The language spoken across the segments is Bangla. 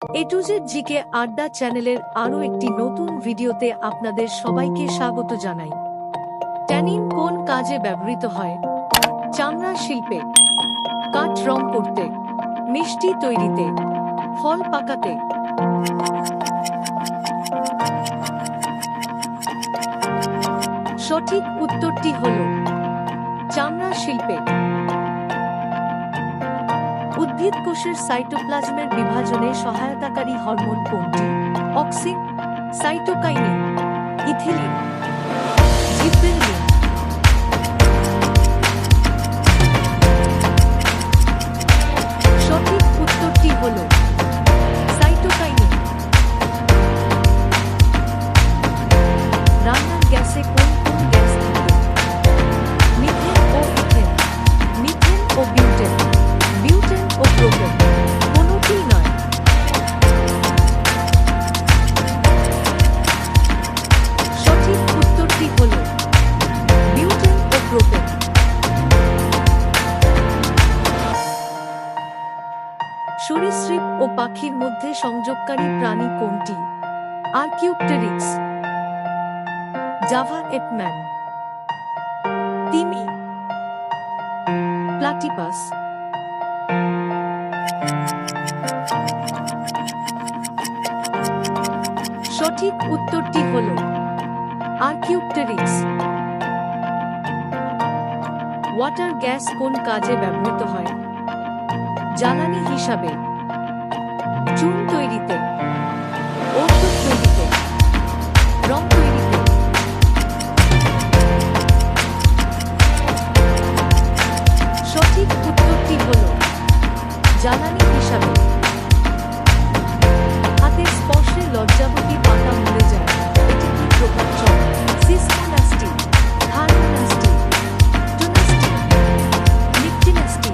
এ টু জেড জিকে আড্ডা চ্যানেলের আরও একটি নতুন ভিডিওতে আপনাদের সবাইকে স্বাগত জানাই। ট্যানিন কোন কাজে ব্যবহৃত হয়? চামড়া শিল্পে, কাঠ রং করতে, মিষ্টি তৈরিতে, ফল পাকাতে। সঠিক উত্তরটি হল চামড়া শিল্পে। উদ্ভিদ কোষের সাইটোপ্লাজমের বিভাজনে সহায়তাকারী হরমোন কোনটি? Auxin, cytokinin, ethylene, gibberellin. সঠিক উত্তরটি হল সাইটোকাইনিন। রান্নার গ্যাসে কোন কোন গ্যাস থাকে? মিথেন ও ইথেন, মিথেন ও বিউটেন, বিউটেন ও প্রোপেন। কোনোটিই নয়। সঠিক উত্তরটি হল বিউটেন ও প্রোপেন। সরীসৃপ ও পাখির মধ্যে সংযোগকারী প্রাণী কোনটি? আর্কিওপটেরিক্স, জাভা এপম্যান, তিমি, প্লাটিপাস। সঠিক উত্তরটি হল আর্কিওপটেরিক্স। ওয়াটার গ্যাস কোন কাজে ব্যবহৃত হয়? জ্বালানি হিসাবে, চুন তৈরিতে, ঔষধ তৈরিতে, রং তৈরিতে। সঠিক উত্তরটি হল জ্বালানি হিসাবে। হাতের স্পর্শে লজ্জাবতী পাতা মরে যায়, এটি কি প্রকার চল? সিসমোনাস্টি, থার্মোনাস্টি, টোনাস্টি, লিপটিনাস্টি।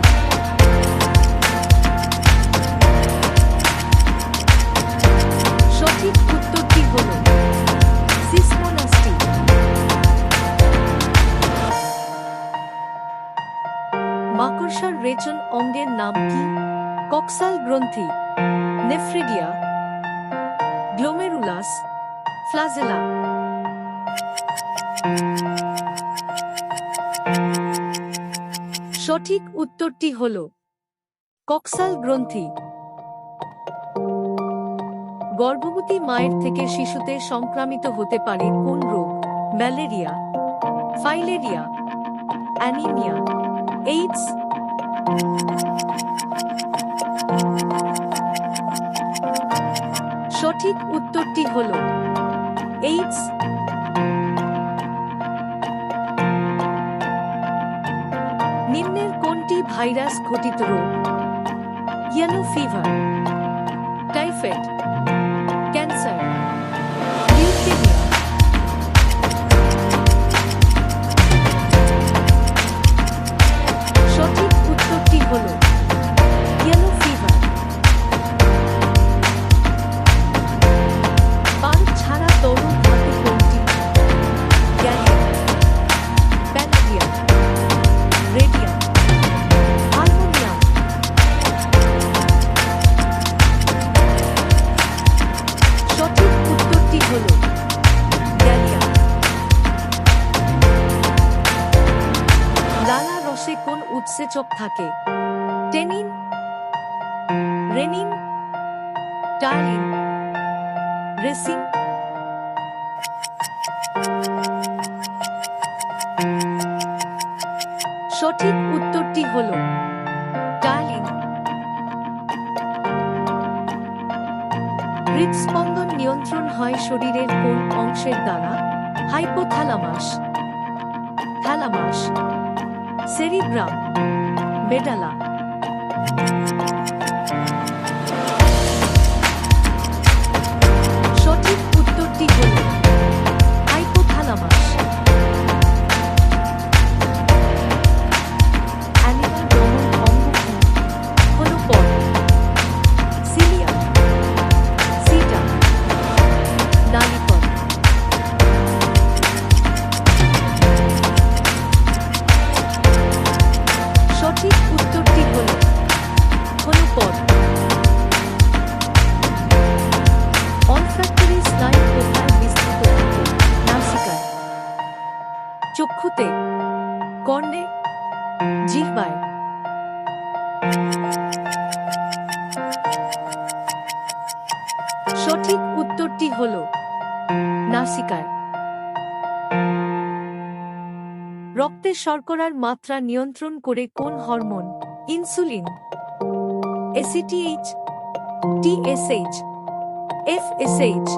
সঠিক উত্তরটি হল সিসমোনাস্টি। মাকড়সার রেচন অঙ্গের নাম কি? কক্সাল গ্রন্থি, নেফ্রিডিয়া, গ্লোমেরুলাস, ফ্লাজেলা। সঠিক উত্তরটি হল কক্সাল গ্রন্থি। গর্ভবতী মায়ের থেকে শিশুতে সংক্রামিত হতে পারে কোন রোগ? Malaria, filaria, anaemia, AIDS. সঠিক উত্তরটি হল এইডস। নিম্নের কোনটি ভাইরাস ঘটিত রোগ? Yellow fever, typhoid, cancer, leukaemia. সঠিক উত্তরটি হল ইয়েলো ফিভার। পার্ক ছাড়া তরল ধাতু কোনটি? Gallium, palladium, radium, harmonium. সঠিক উত্তরটি হল গ্যালিয়াম। লালা রসে কোন উৎসেচক থাকে? Tannin, rennin, ptyalin, resin. সঠিক উত্তরটি হল টায়ারিন। হৃদস্পন্দন নিয়ন্ত্রণ হয় শরীরের কোন অংশের দ্বারা? Hypothalamus, thalamus, cerebrum, medulla. সঠিক উত্তরটি হল হাইপোথ্যালামাস। অ্যানিমাল দমন অঙ্গ কি? হল পদ, সিলিয়া, সিটা, নালিপদ। সঠিক উত্তরটি হল হল পদ। চক্ষুতে, কর্ণে, জিহ্বায়। সঠিক উত্তরটি হল নাসিকায়। রক্তে শর্করার মাত্রা নিয়ন্ত্রণ করে কোন hormone? Insulin, ACTH, TSH, FSH.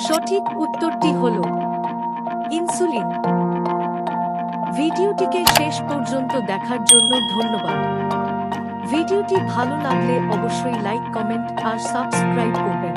সঠিক উত্তরটি হল ইনসুলিন। ভিডিওটিকে শেষ পর্যন্ত দেখার জন্য ধন্যবাদ। ভিডিওটি ভালো লাগলে অবশ্যই লাইক, কমেন্ট আর সাবস্ক্রাইব করবেন।